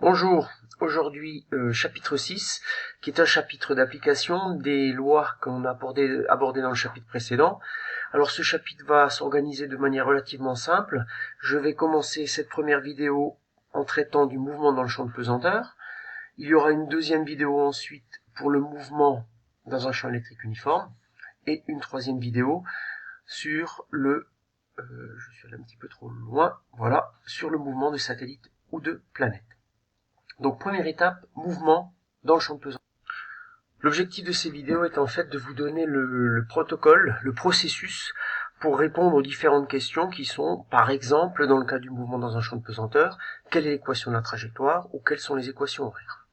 Bonjour, aujourd'hui chapitre 6, qui est un chapitre d'application des lois qu'on a abordées dans le chapitre précédent. Alors ce chapitre va s'organiser de manière relativement simple. Je vais commencer cette première vidéo en traitant du mouvement dans le champ de pesanteur. Il y aura une deuxième vidéo ensuite pour le mouvement dans un champ électrique uniforme, et une troisième vidéo sur je suis allé un petit peu trop loin, voilà, sur le mouvement de satellites ou de planètes. Donc première étape, mouvement dans le champ de pesanteur. L'objectif de ces vidéos est en fait de vous donner le protocole, le processus pour répondre aux différentes questions qui sont, par exemple, dans le cas du mouvement dans un champ de pesanteur, quelle est l'équation de la trajectoire ou quelles sont les équations horaires.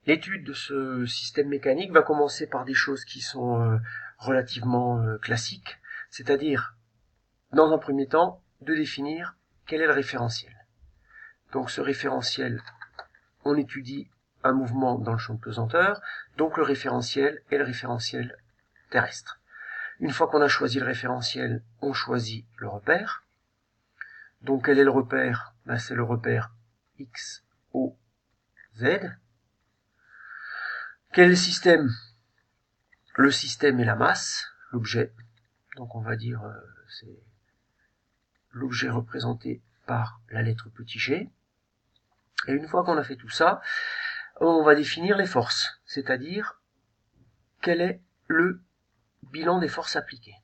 L'étude de ce système mécanique va commencer par des choses qui sont relativement classiques, c'est-à-dire, dans un premier temps, de définir quel est le référentiel. Donc ce référentiel, on étudie un mouvement dans le champ de pesanteur, donc le référentiel est le référentiel terrestre. Une fois qu'on a choisi le référentiel, on choisit le repère. Donc quel est le repère? C'est le repère X, O, Z. Quel est le système? Le système est la masse, l'objet. Donc on va dire c'est l'objet représenté par la lettre petit g. Et une fois qu'on a fait tout ça, on va définir les forces, c'est-à-dire quel est le bilan des forces appliquées.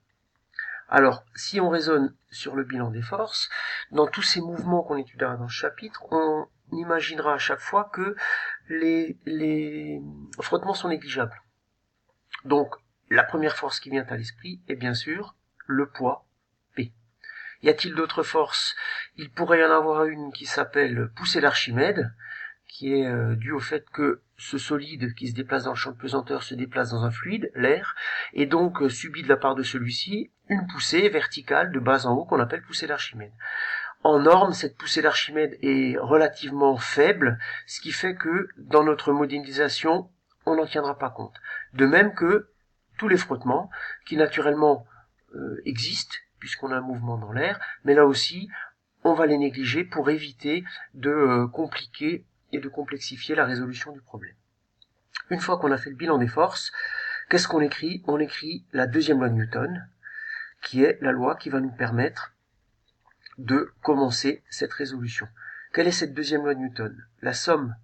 Alors, si on raisonne sur le bilan des forces, dans tous ces mouvements qu'on étudiera dans ce chapitre, on imaginera à chaque fois que les frottements sont négligeables. Donc, la première force qui vient à l'esprit est bien sûr le poids P. Y a-t-il d'autres forces? Il pourrait y en avoir une qui s'appelle poussée d'Archimède, qui est due au fait que ce solide qui se déplace dans le champ de pesanteur se déplace dans un fluide, l'air, et donc subit de la part de celui-ci une poussée verticale de bas en haut qu'on appelle poussée d'Archimède. En norme, cette poussée d'Archimède est relativement faible, ce qui fait que dans notre modélisation, on n'en tiendra pas compte. De même que tous les frottements, qui naturellement existent, puisqu'on a un mouvement dans l'air, mais là aussi, on va les négliger pour éviter de compliquer et de complexifier la résolution du problème. Une fois qu'on a fait le bilan des forces, qu'est-ce qu'on écrit? On écrit la deuxième loi de Newton, qui est la loi qui va nous permettre de commencer cette résolution. Quelle est cette deuxième loi de Newton? La somme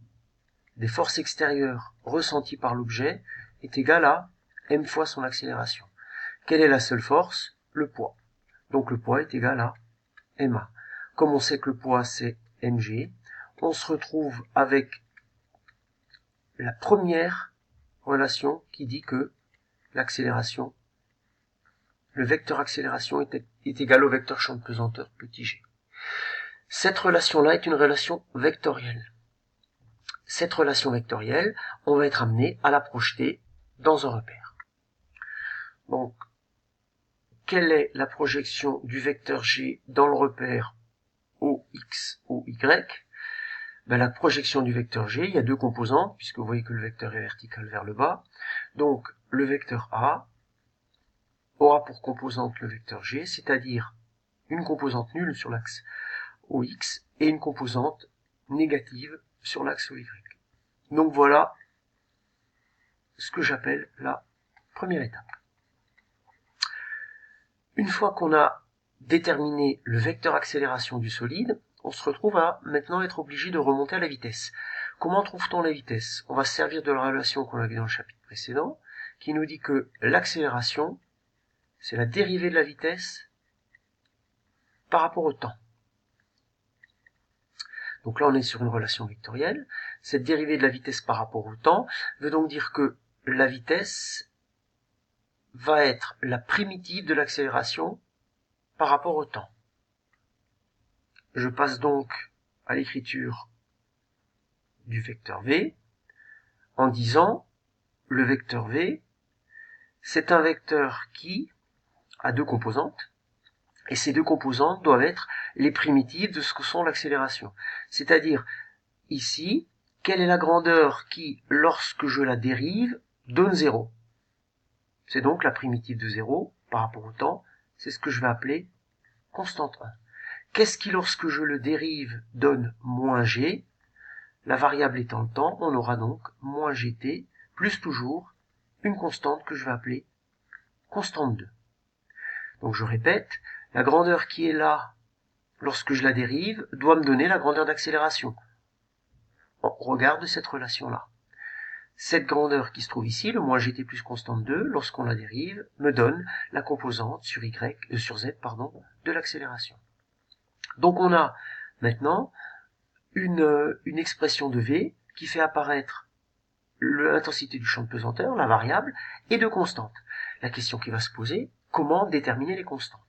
des forces extérieures ressenties par l'objet est égale à m fois son accélération. Quelle est la seule force? Le poids. Donc le poids est égal à ma. Comme on sait que le poids c'est mg, on se retrouve avec la première relation qui dit que l'accélération, le vecteur accélération est égal au vecteur champ de pesanteur petit g. Cette relation-là est une relation vectorielle. Cette relation vectorielle, on va être amené à la projeter dans un repère. Donc, quelle est la projection du vecteur g dans le repère OX, OY? La projection du vecteur g, il y a deux composantes, puisque vous voyez que le vecteur est vertical vers le bas. Donc, le vecteur A aura pour composante le vecteur g, c'est-à-dire une composante nulle sur l'axe OX et une composante négative sur l'axe OY. Donc voilà ce que j'appelle la première étape. Une fois qu'on a déterminé le vecteur accélération du solide, on se retrouve à maintenant être obligé de remonter à la vitesse. Comment trouve-t-on la vitesse? On va se servir de la relation qu'on a vue dans le chapitre précédent, qui nous dit que l'accélération, c'est la dérivée de la vitesse par rapport au temps. Donc là, on est sur une relation vectorielle. Cette dérivée de la vitesse par rapport au temps veut donc dire que la vitesse va être la primitive de l'accélération par rapport au temps. Je passe donc à l'écriture du vecteur v en disant le vecteur v, c'est un vecteur qui a deux composantes, et ces deux composantes doivent être les primitives de ce que sont l'accélération. C'est-à-dire, ici, quelle est la grandeur qui, lorsque je la dérive, donne 0? C'est donc la primitive de 0 par rapport au temps, c'est ce que je vais appeler constante 1. Qu'est-ce qui, lorsque je le dérive, donne moins g? la variable étant le temps, on aura donc moins gt, plus toujours une constante que je vais appeler constante 2. Donc je répète, la grandeur qui est là, lorsque je la dérive, doit me donner la grandeur d'accélération. On regarde cette relation-là. Cette grandeur qui se trouve ici, le moins gt plus constante 2, lorsqu'on la dérive, me donne la composante sur sur z, de l'accélération. Donc on a maintenant une expression de v qui fait apparaître l'intensité du champ de pesanteur, la variable, et deux constantes. La question qui va se poser, comment déterminer les constantes?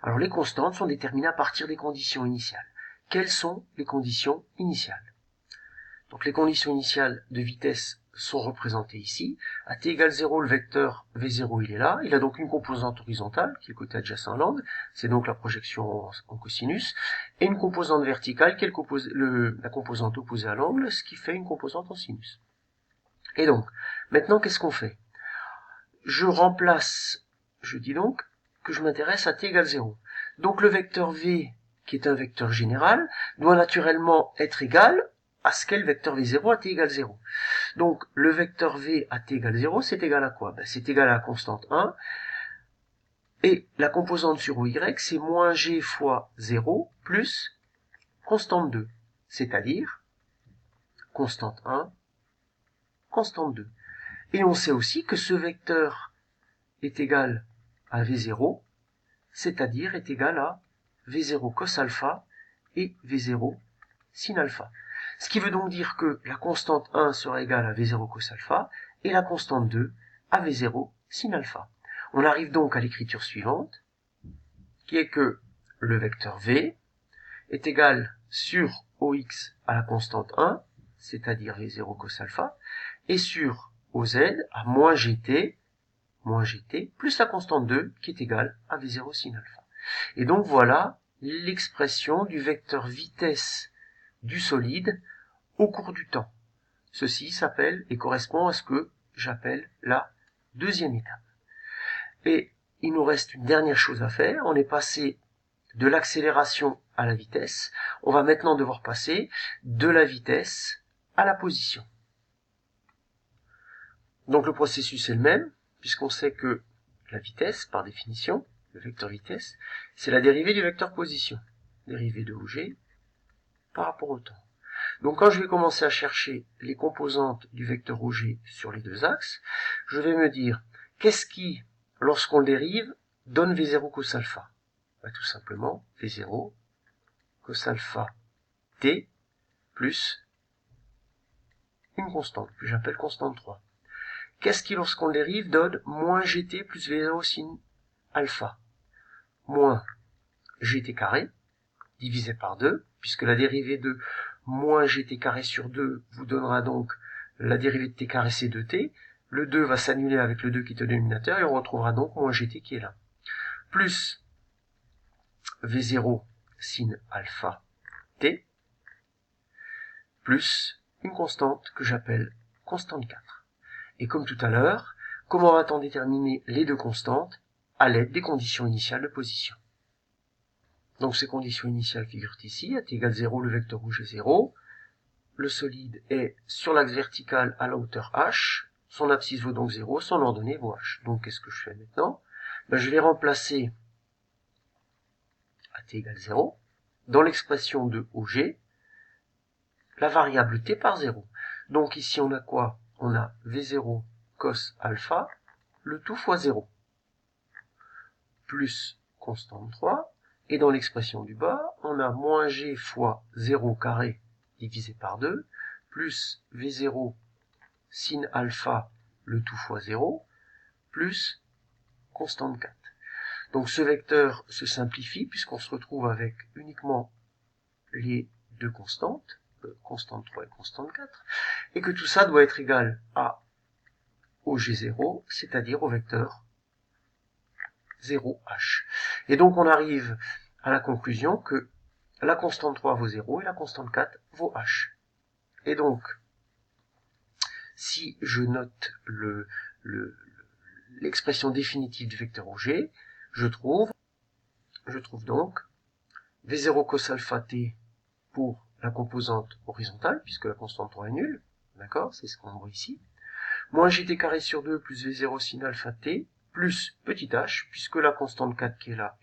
Alors les constantes sont déterminées à partir des conditions initiales. Quelles sont les conditions initiales? Donc les conditions initiales de vitesse sont représentées ici. À t égale 0, le vecteur v0 il est là. Il a donc une composante horizontale, qui est le côté adjacent à l'angle, c'est donc la projection en cosinus, et une composante verticale, qui est la composante opposée à l'angle, ce qui fait une composante en sinus. Et donc, maintenant qu'est-ce qu'on fait? Je dis donc que je m'intéresse à t égale 0. Donc le vecteur v, qui est un vecteur général, doit naturellement être égal à ce qu'est le vecteur v0 à t égale 0. Donc le vecteur v à t égale 0, c'est égal à quoi? C'est égal à la constante 1, et la composante sur OY, c'est moins g fois 0 plus constante 2, c'est-à-dire constante 1, constante 2. Et on sait aussi que ce vecteur est égal à v0, c'est-à-dire est égal à v0 cos alpha et v0 sin alpha. Ce qui veut donc dire que la constante 1 sera égale à v0 cos alpha et la constante 2 à v0 sin alpha. On arrive donc à l'écriture suivante, qui est que le vecteur v est égal sur OX à la constante 1, c'est-à-dire v0 cos alpha, et sur OZ à moins gt plus la constante 2 qui est égale à v0 sin alpha. Et donc voilà l'expression du vecteur vitesse du solide au cours du temps. Ceci s'appelle et correspond à ce que j'appelle la deuxième étape. Et il nous reste une dernière chose à faire. On est passé de l'accélération à la vitesse. On va maintenant devoir passer de la vitesse à la position. Donc le processus est le même, puisqu'on sait que la vitesse, par définition, le vecteur vitesse, c'est la dérivée du vecteur position. Dérivée de OG par rapport au temps. Donc quand je vais commencer à chercher les composantes du vecteur OG sur les deux axes, je vais me dire, qu'est-ce qui, lorsqu'on le dérive, donne V0 cos alpha? Tout simplement, V0 cos alpha t plus une constante, que j'appelle constante 3. Qu'est-ce qui, lorsqu'on le dérive, donne moins gt plus V0 sin alpha? Moins gt carré, divisé par 2, puisque la dérivée de moins gt carré sur 2 vous donnera donc la dérivée de t carré c'est 2t. Le 2 va s'annuler avec le 2 qui est au dénominateur, et on retrouvera donc moins gt qui est là. Plus v0 sin alpha t, plus une constante que j'appelle constante 4. Et comme tout à l'heure, comment va-t-on déterminer les deux constantes? À l'aide des conditions initiales de position. Donc ces conditions initiales figurent ici, à t égale 0, le vecteur rouge est 0, le solide est sur l'axe vertical à la hauteur h, son abscisse vaut donc 0, son ordonnée vaut h. Donc qu'est-ce que je fais maintenant? Je vais remplacer à t égale 0, dans l'expression de OG, la variable t par 0. Donc ici on a quoi? On a V0 cos alpha, le tout fois 0, plus constante 3, et dans l'expression du bas, on a moins g fois 0 carré divisé par 2, plus V0 sin alpha, le tout fois 0, plus constante 4. Donc ce vecteur se simplifie puisqu'on se retrouve avec uniquement les deux constantes, constante 3 et constante 4, et que tout ça doit être égal au G0, c'est-à-dire au vecteur 0h. Et donc on arrive à la conclusion que la constante 3 vaut 0 et la constante 4 vaut h. Et donc, si je note l'expression définitive du vecteur OG, je trouve donc V0 cos alpha t pour la composante horizontale, puisque la constante 3 est nulle, d'accord, c'est ce qu'on voit ici, moins gt carré sur 2 plus v0 sin alpha t, plus petit h, puisque la constante 4 qui est là,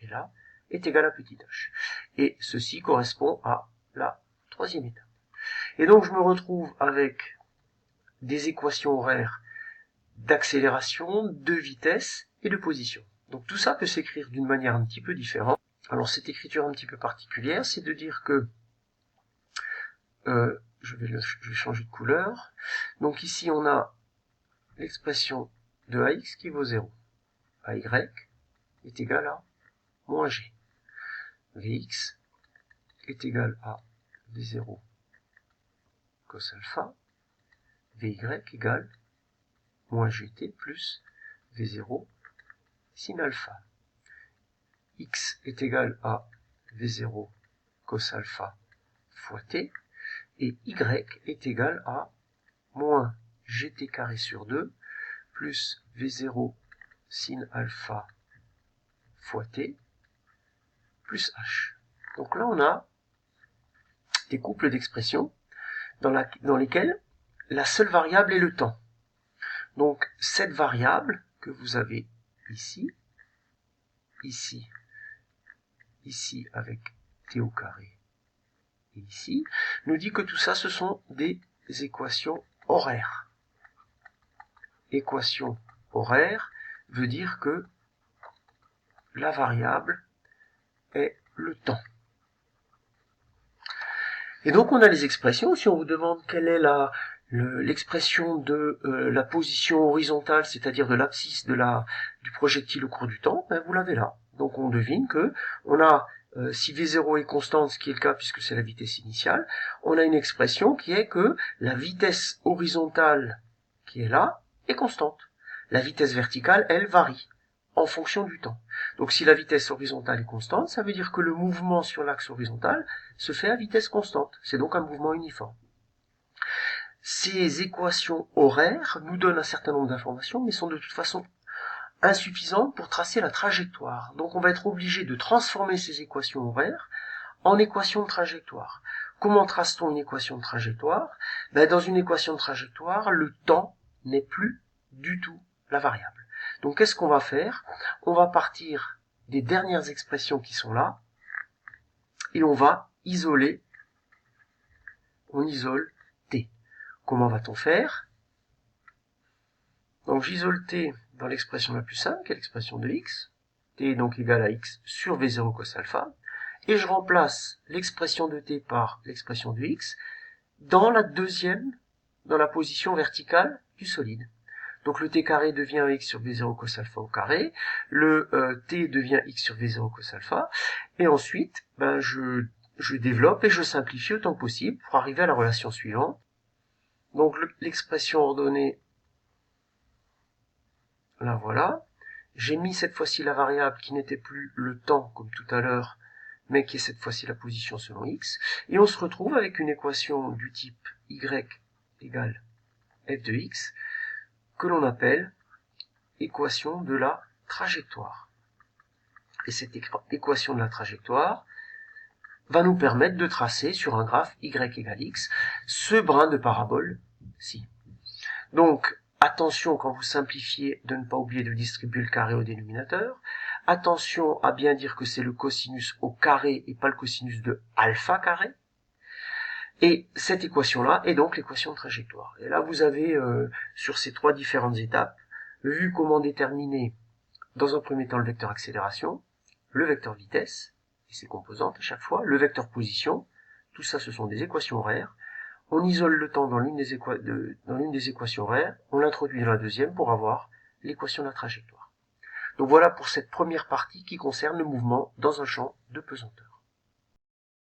est égale à petit h. Et ceci correspond à la troisième étape. Et donc je me retrouve avec des équations horaires d'accélération, de vitesse et de position. Donc tout ça peut s'écrire d'une manière un petit peu différente. Alors cette écriture un petit peu particulière, c'est de dire que je vais changer de couleur. Donc ici on a l'expression de ax qui vaut 0. AY est égal à moins g. Vx est égal à v0 cos alpha. Vy égale moins gt plus v0 sin alpha. X est égal à v0 cos alpha fois t, et y est égal à moins gt carré sur 2 plus v0 sin alpha fois t plus h. Donc là on a des couples d'expressions dans lesquels la seule variable est le temps. Donc cette variable que vous avez ici, ici avec t au carré, et ici, nous dit que tout ça ce sont des équations horaires. Équation horaire veut dire que la variable est le temps. Et donc on a les expressions. Si on vous demande quelle est l'expression de la position horizontale, c'est-à-dire de l'abscisse du projectile au cours du temps, ben vous l'avez là. Donc on devine que on a, si V0 est constante, ce qui est le cas puisque c'est la vitesse initiale, on a une expression qui est que la vitesse horizontale qui est là est constante. La vitesse verticale, elle, varie en fonction du temps. Donc si la vitesse horizontale est constante, ça veut dire que le mouvement sur l'axe horizontal se fait à vitesse constante. C'est donc un mouvement uniforme. Ces équations horaires nous donnent un certain nombre d'informations, mais sont de toute façon insuffisantes pour tracer la trajectoire. Donc on va être obligé de transformer ces équations horaires en équations de trajectoire. Comment trace-t-on une équation de trajectoire? Dans une équation de trajectoire, le temps n'est plus du tout la variable. Donc qu'est-ce qu'on va faire? On va partir des dernières expressions qui sont là, et on va isoler, on isole t. Comment va-t-on faire? Donc j'isole t dans l'expression la plus simple, qui est l'expression de x. T est donc égal à x sur v0 cos alpha. Et je remplace l'expression de t par l'expression de x dans la position verticale du solide. Donc le t carré devient x sur v0 cos alpha au carré, le t devient x sur v0 cos alpha, et ensuite je développe et je simplifie autant que possible pour arriver à la relation suivante. Donc l'expression ordonnée, la voilà. J'ai mis cette fois-ci la variable qui n'était plus le temps comme tout à l'heure, mais qui est cette fois-ci la position selon x, et on se retrouve avec une équation du type y égale f de x, que l'on appelle équation de la trajectoire. Et cette équation de la trajectoire va nous permettre de tracer sur un graphe y égale x ce brin de parabole-ci. Donc, attention quand vous simplifiez de ne pas oublier de distribuer le carré au dénominateur. Attention à bien dire que c'est le cosinus au carré et pas le cosinus de alpha carré. Et cette équation-là est donc l'équation de trajectoire. Et là, vous avez, sur ces trois différentes étapes, vu comment déterminer, dans un premier temps, le vecteur accélération, le vecteur vitesse, et ses composantes à chaque fois, le vecteur position. Tout ça, ce sont des équations horaires. On isole le temps dans l'une des équations horaires, on l'introduit dans la deuxième pour avoir l'équation de la trajectoire. Donc voilà pour cette première partie qui concerne le mouvement dans un champ de pesanteur.